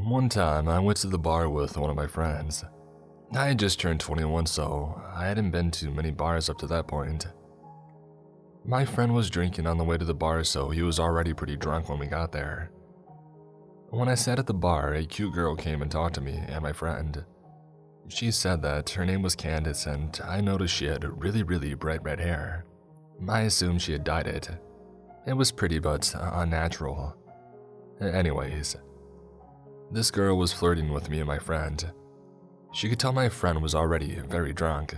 One time, I went to the bar with one of my friends. I had just turned 21, so I hadn't been to many bars up to that point. My friend was drinking on the way to the bar, so he was already pretty drunk when we got there. When I sat at the bar, a cute girl came and talked to me and my friend. She said that her name was Candace, and I noticed she had really bright red hair. I assumed she had dyed it. It was pretty but unnatural. Anyways, this girl was flirting with me and my friend. She could tell my friend was already very drunk.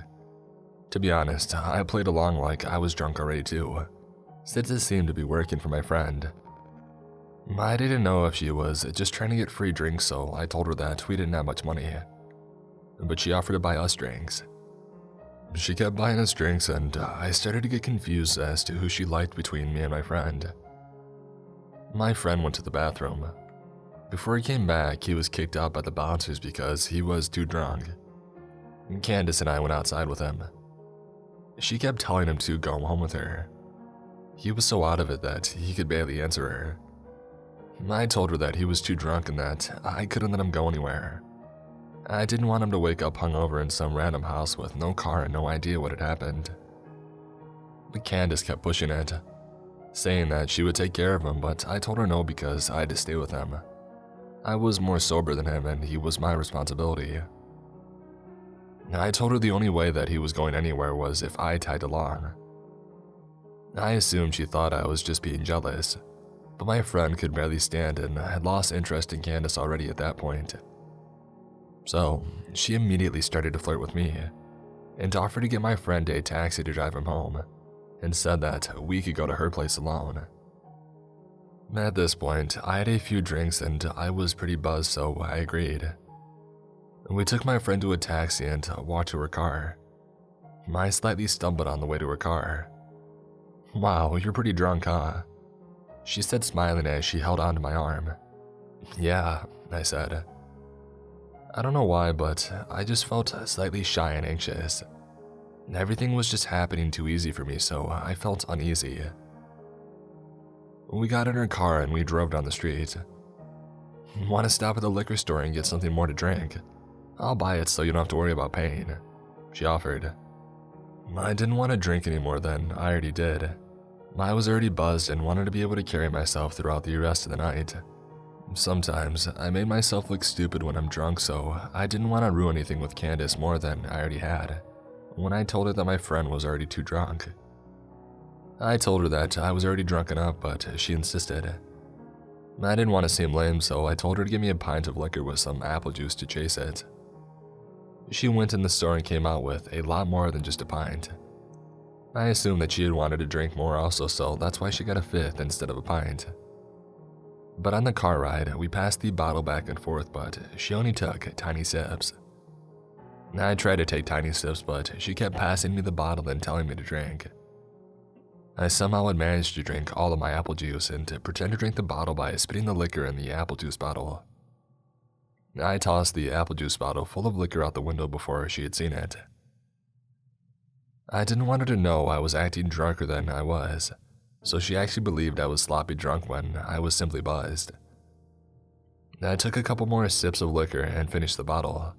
To be honest, I played along like I was drunk already too, since it seemed to be working for my friend. I didn't know if she was just trying to get free drinks, so I told her that we didn't have much money. But she offered to buy us drinks. She kept buying us drinks, and I started to get confused as to who she liked between me and my friend. My friend went to the bathroom. Before he came back, he was kicked out by the bouncers because he was too drunk. Candace and I went outside with him. She kept telling him to go home with her. He was so out of it that he could barely answer her. I told her that he was too drunk and that I couldn't let him go anywhere. I didn't want him to wake up hungover in some random house with no car and no idea what had happened. But Candace kept pushing it, saying that she would take care of him, but I told her no because I had to stay with him. I was more sober than him and he was my responsibility. I told her the only way that he was going anywhere was if I tagged along. I assumed she thought I was just being jealous, but my friend could barely stand and had lost interest in Candace already at that point. So, she immediately started to flirt with me and offered to get my friend a taxi to drive him home and said that we could go to her place alone. At this point, I had a few drinks and I was pretty buzzed, so I agreed. We took my friend to a taxi and walked to her car. I slightly stumbled on the way to her car. "Wow, you're pretty drunk, huh?" she said, smiling as she held onto my arm. "Yeah," I said. I don't know why, but I just felt slightly shy and anxious. Everything was just happening too easy for me, so I felt uneasy. We got in her car and we drove down the street. "Want to stop at the liquor store and get something more to drink? I'll buy it so you don't have to worry about paying," she offered. I didn't want to drink any more than I already did. I was already buzzed and wanted to be able to carry myself throughout the rest of the night. Sometimes I made myself look stupid when I'm drunk, so I didn't want to ruin anything with Candace more than I already had when I told her that my friend was already too drunk. I told her that I was already drunk enough, but she insisted. I didn't want to seem lame, so I told her to give me a pint of liquor with some apple juice to chase it. She went in the store and came out with a lot more than just a pint. I assumed that she had wanted to drink more also, so that's why she got a fifth instead of a pint. But on the car ride, we passed the bottle back and forth, but she only took tiny sips. I tried to take tiny sips, but she kept passing me the bottle and telling me to drink. I somehow had managed to drink all of my apple juice and to pretend to drink the bottle by spitting the liquor in the apple juice bottle. I tossed the apple juice bottle full of liquor out the window before she had seen it. I didn't want her to know I was acting drunker than I was, so she actually believed I was sloppy drunk when I was simply buzzed. I took a couple more sips of liquor and finished the bottle.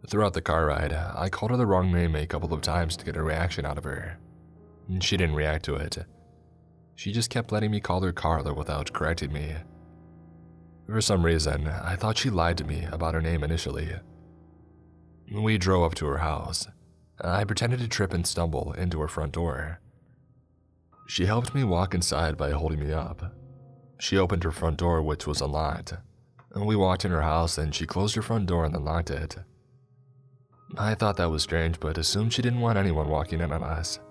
Throughout the car ride, I called her the wrong name a couple of times to get a reaction out of her. She didn't react to it. She just kept letting me call her Carla without correcting me. For some reason, I thought she lied to me about her name initially. We drove up to her house. I pretended to trip and stumble into her front door. She helped me walk inside by holding me up. She opened her front door, which was unlocked. We walked in her house and she closed her front door and then locked it. I thought that was strange, but assumed she didn't want anyone walking in on us.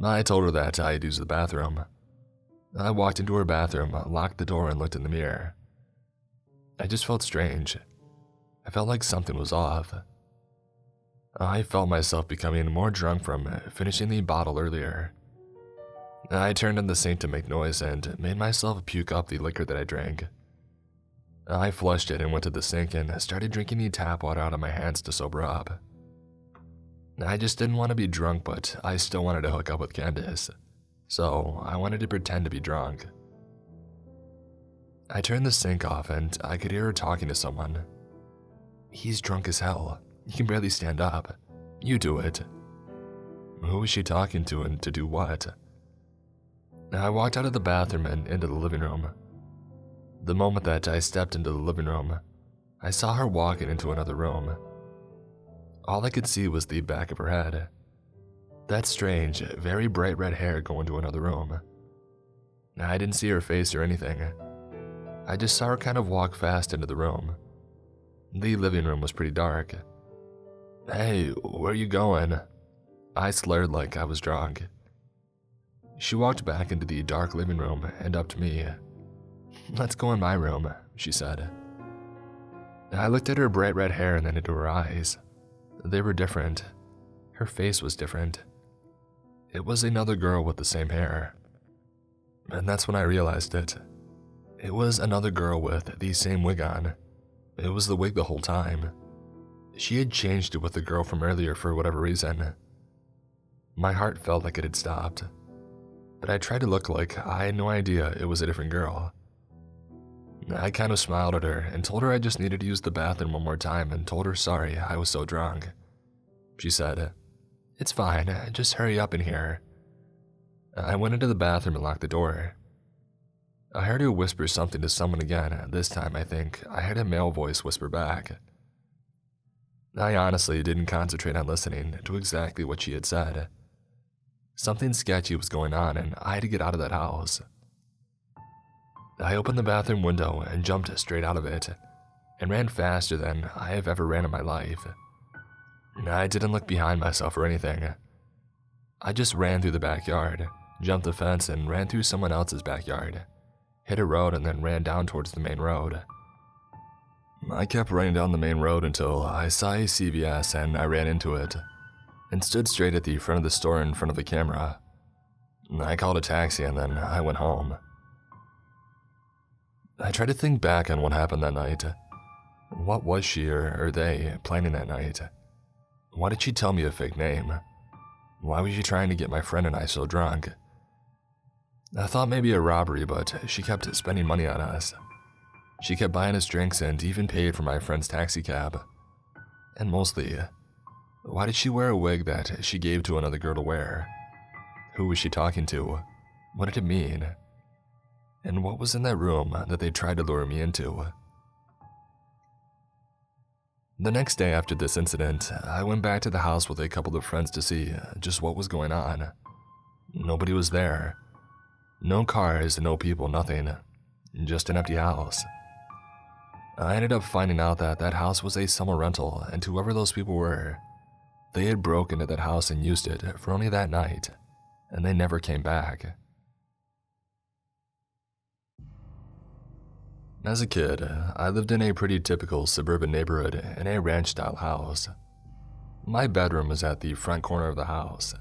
I told her that I had used the bathroom. I walked into her bathroom, locked the door, and looked in the mirror. I just felt strange. I felt like something was off. I felt myself becoming more drunk from finishing the bottle earlier. I turned on the sink to make noise and made myself puke up the liquor that I drank. I flushed it and went to the sink and started drinking the tap water out of my hands to sober up. I just didn't want to be drunk, but I still wanted to hook up with Candace, so I wanted to pretend to be drunk. I turned the sink off and I could hear her talking to someone. "He's drunk as hell. He can barely stand up. You do it." Who was she talking to and to do what? I walked out of the bathroom and into the living room. The moment that I stepped into the living room, I saw her walking into another room. All I could see was the back of her head. That strange, very bright red hair going to another room. I didn't see her face or anything. I just saw her kind of walk fast into the room. The living room was pretty dark. "Hey, where you going?" I slurred like I was drunk. She walked back into the dark living room and up to me. "Let's go in my room," she said. I looked at her bright red hair and then into her eyes. They were different. Her face was different. It was another girl with the same hair. And that's when I realized it. It was another girl with the same wig on. It was the wig the whole time. She had changed it with the girl from earlier for whatever reason. My heart felt like it had stopped. But I tried to look like I had no idea it was a different girl. I kind of smiled at her and told her I just needed to use the bathroom one more time and told her sorry I was so drunk. She said, "It's fine, just hurry up in here." I went into the bathroom and locked the door. I heard her whisper something to someone again. This time I think I heard a male voice whisper back. I honestly didn't concentrate on listening to exactly what she had said. Something sketchy was going on and I had to get out of that house. I opened the bathroom window and jumped straight out of it and ran faster than I have ever ran in my life. I didn't look behind myself or anything. I just ran through the backyard, jumped the fence and ran through someone else's backyard, hit a road and then ran down towards the main road. I kept running down the main road until I saw a CVS and I ran into it and stood straight at the front of the store in front of the camera. I called a taxi and then I went home. I tried to think back on what happened that night. What was she or they planning that night? Why did she tell me a fake name? Why was she trying to get my friend and I so drunk? I thought maybe a robbery, but she kept spending money on us. She kept buying us drinks and even paid for my friend's taxi cab. And mostly, why did she wear a wig that she gave to another girl to wear? Who was she talking to? What did it mean? And what was in that room that they tried to lure me into? The next day after this incident, I went back to the house with a couple of friends to see just what was going on. Nobody was there. No cars, no people, nothing. Just an empty house. I ended up finding out that that house was a summer rental, and whoever those people were, they had broken into that house and used it for only that night, and they never came back. As a kid, I lived in a pretty typical suburban neighborhood in a ranch-style house. My bedroom was at the front corner of the house,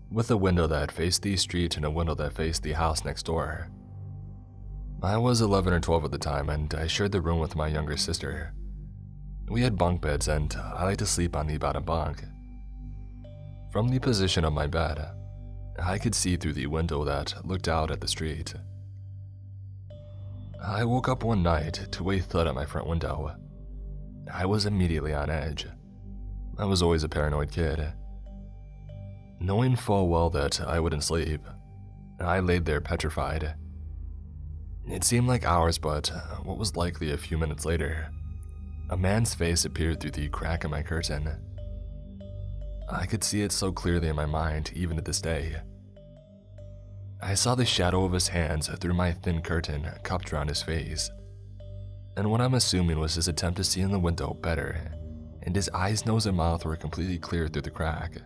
with a window that faced the street and a window that faced the house next door. I was 11 or 12 at the time, and I shared the room with my younger sister. We had bunk beds, and I liked to sleep on the bottom bunk. From the position of my bed, I could see through the window that looked out at the street. I woke up one night to a thud at my front window. I was immediately on edge. I was always a paranoid kid. Knowing full well that I wouldn't sleep, I laid there petrified. It seemed like hours, but what was likely a few minutes later, a man's face appeared through the crack in my curtain. I could see it so clearly in my mind, even to this day. I saw the shadow of his hands through my thin curtain cupped around his face, and what I'm assuming was his attempt to see in the window better, and his eyes, nose, and mouth were completely clear through the crack.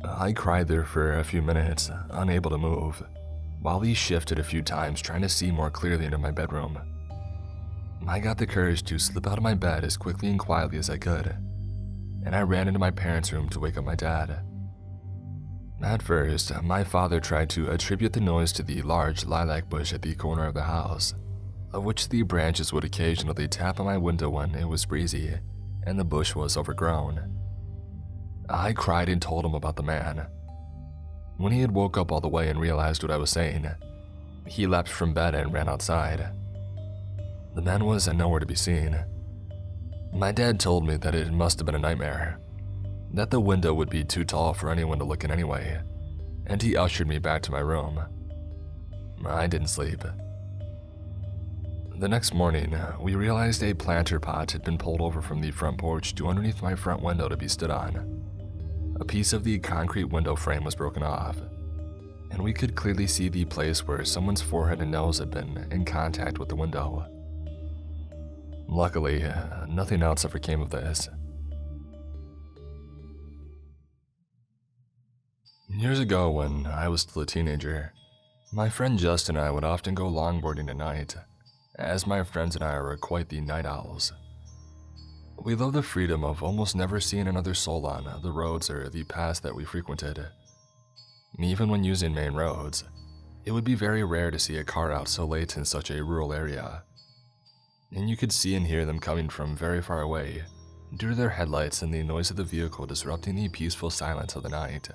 I cried there for a few minutes, unable to move, while he shifted a few times trying to see more clearly into my bedroom. I got the courage to slip out of my bed as quickly and quietly as I could, and I ran into my parents' room to wake up my dad. At first, my father tried to attribute the noise to the large lilac bush at the corner of the house, of which the branches would occasionally tap on my window when it was breezy and the bush was overgrown. I cried and told him about the man. When he had woke up all the way and realized what I was saying, he leapt from bed and ran outside. The man was nowhere to be seen. My dad told me that it must have been a nightmare, that the window would be too tall for anyone to look in anyway, and he ushered me back to my room. I didn't sleep. The next morning, we realized a planter pot had been pulled over from the front porch to underneath my front window to be stood on. A piece of the concrete window frame was broken off, and we could clearly see the place where someone's forehead and nose had been in contact with the window. Luckily, nothing else ever came of this. Years ago, when I was still a teenager, my friend Justin and I would often go longboarding at night, as my friends and I were quite the night owls. We loved the freedom of almost never seeing another soul on the roads or the paths that we frequented. Even when using main roads, it would be very rare to see a car out so late in such a rural area, and you could see and hear them coming from very far away due to their headlights and the noise of the vehicle disrupting the peaceful silence of the night.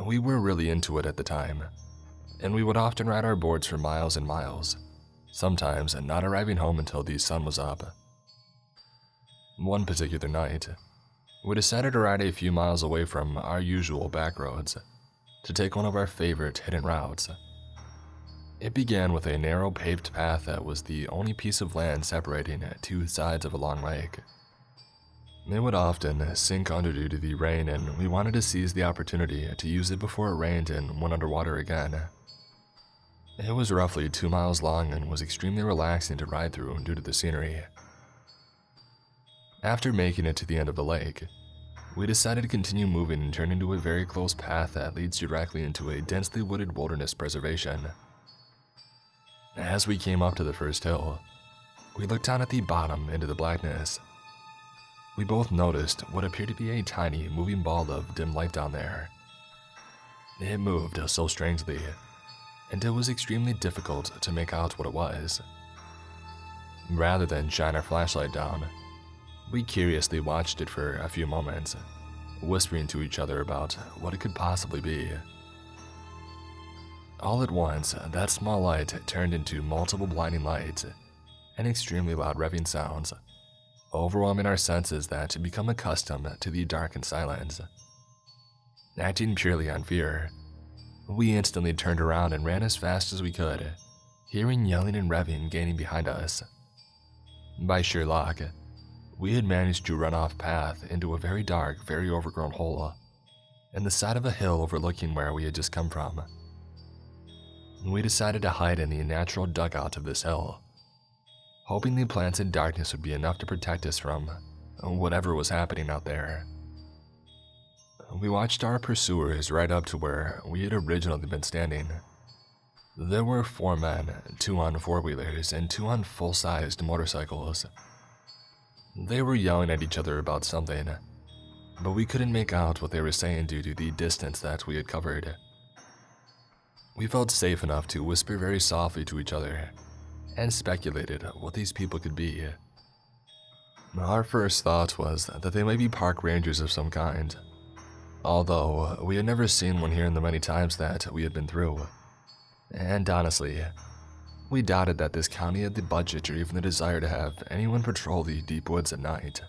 We were really into it at the time, and we would often ride our boards for miles and miles, sometimes not arriving home until the sun was up. One particular night, we decided to ride a few miles away from our usual back roads to take one of our favorite hidden routes. It began with a narrow paved path that was the only piece of land separating two sides of a long lake. It would often sink under due to the rain, and we wanted to seize the opportunity to use it before it rained and went underwater again. It was roughly 2 miles long and was extremely relaxing to ride through due to the scenery. After making it to the end of the lake, we decided to continue moving and turn into a very close path that leads directly into a densely wooded wilderness preservation. As we came up to the first hill, we looked down at the bottom into the blackness. We both noticed what appeared to be a tiny moving ball of dim light down there. It moved so strangely, and it was extremely difficult to make out what it was. Rather than shine our flashlight down, we curiously watched it for a few moments, whispering to each other about what it could possibly be. All at once, that small light turned into multiple blinding lights and extremely loud revving sounds, overwhelming our senses that had become accustomed to the dark and silence. Acting purely on fear, we instantly turned around and ran as fast as we could, hearing yelling and revving gaining behind us. By sheer luck, we had managed to run off path into a very dark, very overgrown hole in the side of a hill overlooking where we had just come from. We decided to hide in the natural dugout of this hill, hoping the plants and darkness would be enough to protect us from whatever was happening out there. We watched our pursuers right up to where we had originally been standing. There were 4 men, 2 on 4-wheelers and 2 on full-sized motorcycles. They were yelling at each other about something, but we couldn't make out what they were saying due to the distance that we had covered. We felt safe enough to whisper very softly to each other and speculated what these people could be. Our first thought was that they might be park rangers of some kind, although we had never seen one here in the many times that we had been through. And honestly, we doubted that this county had the budget or even the desire to have anyone patrol the deep woods at night.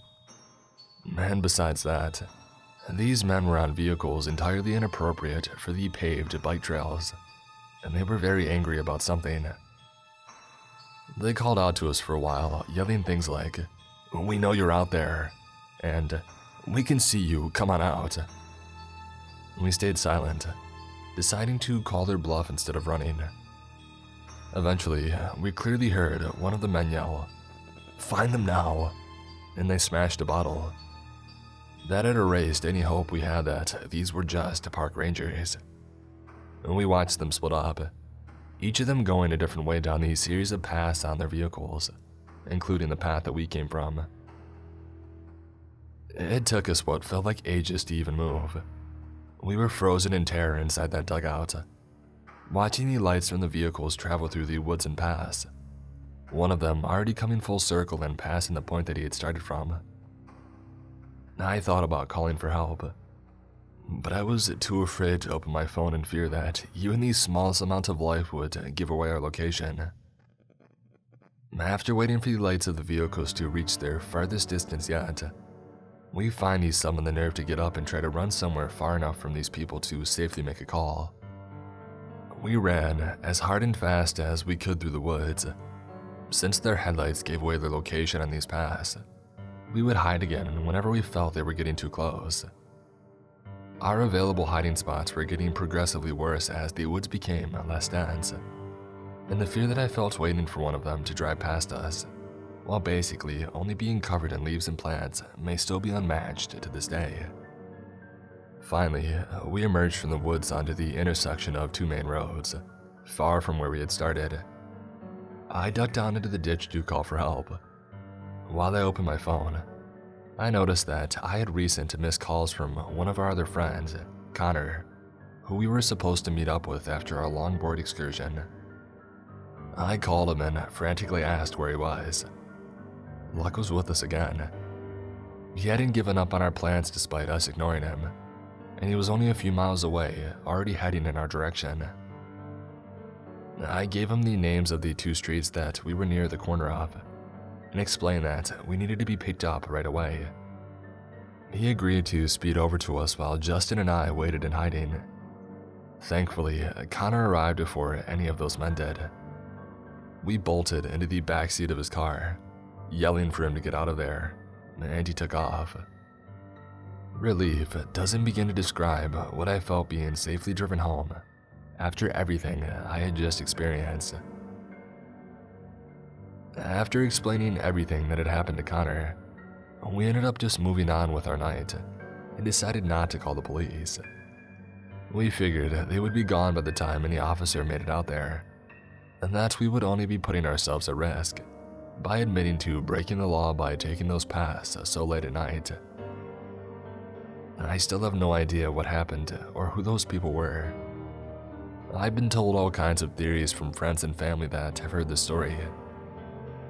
And besides that, these men were on vehicles entirely inappropriate for the paved bike trails, and they were very angry about something. They called out to us for a while, yelling things like, "We know you're out there," and "We can see you, come on out." We stayed silent, deciding to call their bluff instead of running. Eventually, we clearly heard one of the men yell, "Find them now," and they smashed a bottle. That had erased any hope we had that these were just park rangers. We watched them split up, each of them going a different way down the series of paths on their vehicles, including the path that we came from. It took us what felt like ages to even move. We were frozen in terror inside that dugout, watching the lights from the vehicles travel through the woods and paths, one of them already coming full circle and passing the point that he had started from. I thought about calling for help, but I was too afraid to open my phone in fear that even the smallest amount of life would give away our location. After waiting for the lights of the vehicles to reach their farthest distance yet, we finally summoned the nerve to get up and try to run somewhere far enough from these people to safely make a call. We ran as hard and fast as we could through the woods. Since their headlights gave away their location on these paths, we would hide again whenever we felt they were getting too close. Our available hiding spots were getting progressively worse as the woods became less dense, and the fear that I felt waiting for one of them to drive past us, while basically only being covered in leaves and plants, may still be unmatched to this day. Finally, we emerged from the woods onto the intersection of two main roads, far from where we had started. I ducked down into the ditch to call for help. While I opened my phone, I noticed that I had recent missed calls from one of our other friends, Connor, who we were supposed to meet up with after our longboard excursion. I called him and frantically asked where he was. Luck was with us again. He hadn't given up on our plans despite us ignoring him, and he was only a few miles away, already heading in our direction. I gave him the names of the two streets that we were near the corner of, and explained that we needed to be picked up right away. He agreed to speed over to us while Justin and I waited in hiding. Thankfully, Connor arrived before any of those men did. We bolted into the backseat of his car, yelling for him to get out of there, and he took off. Relief doesn't begin to describe what I felt being safely driven home after everything I had just experienced. After explaining everything that had happened to Connor, we ended up just moving on with our night and decided not to call the police. We figured they would be gone by the time any officer made it out there, and that we would only be putting ourselves at risk by admitting to breaking the law by taking those paths so late at night. I still have no idea what happened or who those people were. I've been told all kinds of theories from friends and family that have heard the story.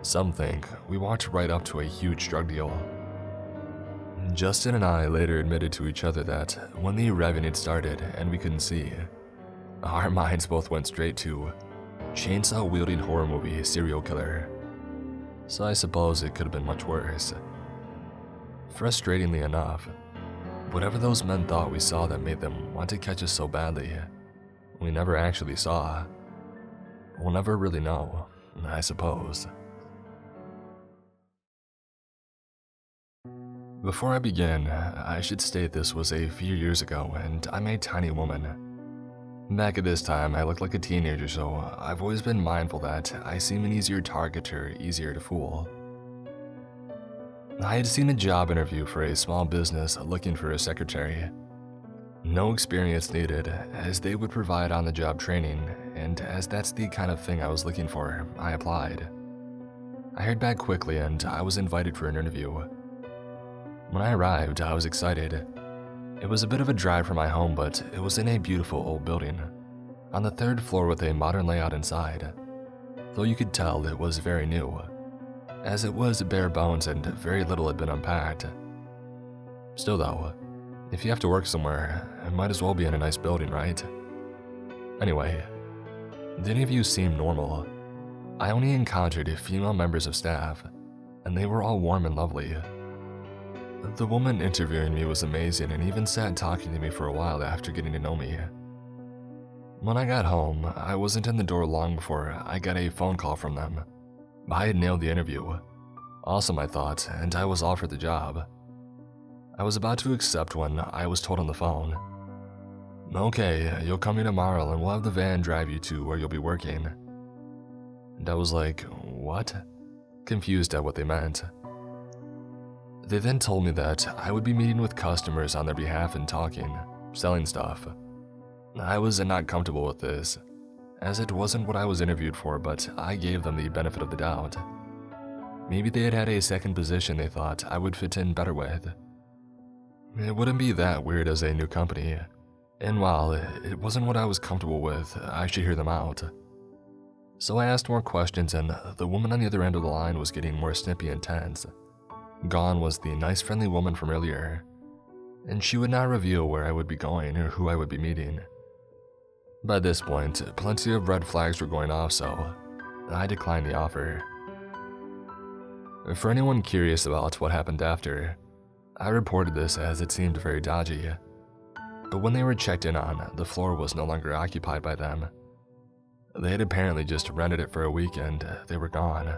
Some think we walked right up to a huge drug deal. Justin and I later admitted to each other that when the revving had started and we couldn't see, our minds both went straight to chainsaw-wielding horror movie serial killer. So I suppose it could have been much worse. Frustratingly enough, whatever those men thought we saw that made them want to catch us so badly, we never actually saw. We'll never really know, I suppose. Before I begin, I should state this was a few years ago and I'm a tiny woman. Back at this time, I looked like a teenager, so I've always been mindful that I seem an easier target or easier to fool. I had seen a job interview for a small business looking for a secretary. No experience needed, as they would provide on-the-job training, and as that's the kind of thing I was looking for, I applied. I heard back quickly and I was invited for an interview. When I arrived, I was excited. It was a bit of a drive from my home, but it was in a beautiful old building, on the third floor with a modern layout inside, though you could tell it was very new, as it was bare bones and very little had been unpacked. Still though, if you have to work somewhere, it might as well be in a nice building, right? Anyway, the interview seemed normal. I only encountered female members of staff, and they were all warm and lovely. The woman interviewing me was amazing and even sat talking to me for a while after getting to know me. When I got home, I wasn't in the door long before I got a phone call from them. I had nailed the interview. Awesome, I thought, and I was offered the job. I was about to accept when I was told on the phone, "Okay, you'll come in tomorrow and we'll have the van drive you to where you'll be working." And I was like, what? Confused at what they meant. They then told me that I would be meeting with customers on their behalf and talking, selling stuff. I was not comfortable with this, as it wasn't what I was interviewed for, but I gave them the benefit of the doubt. Maybe they had a second position they thought I would fit in better with. It wouldn't be that weird as a new company, and while it wasn't what I was comfortable with, I should hear them out. So I asked more questions, and the woman on the other end of the line was getting more snippy and tense. Gone was the nice friendly woman from earlier, and she would not reveal where I would be going or who I would be meeting. By this point, plenty of red flags were going off, so I declined the offer. For anyone curious about what happened after, I reported this as it seemed very dodgy. But when they were checked in on, the floor was no longer occupied by them. They had apparently just rented it for a week and they were gone.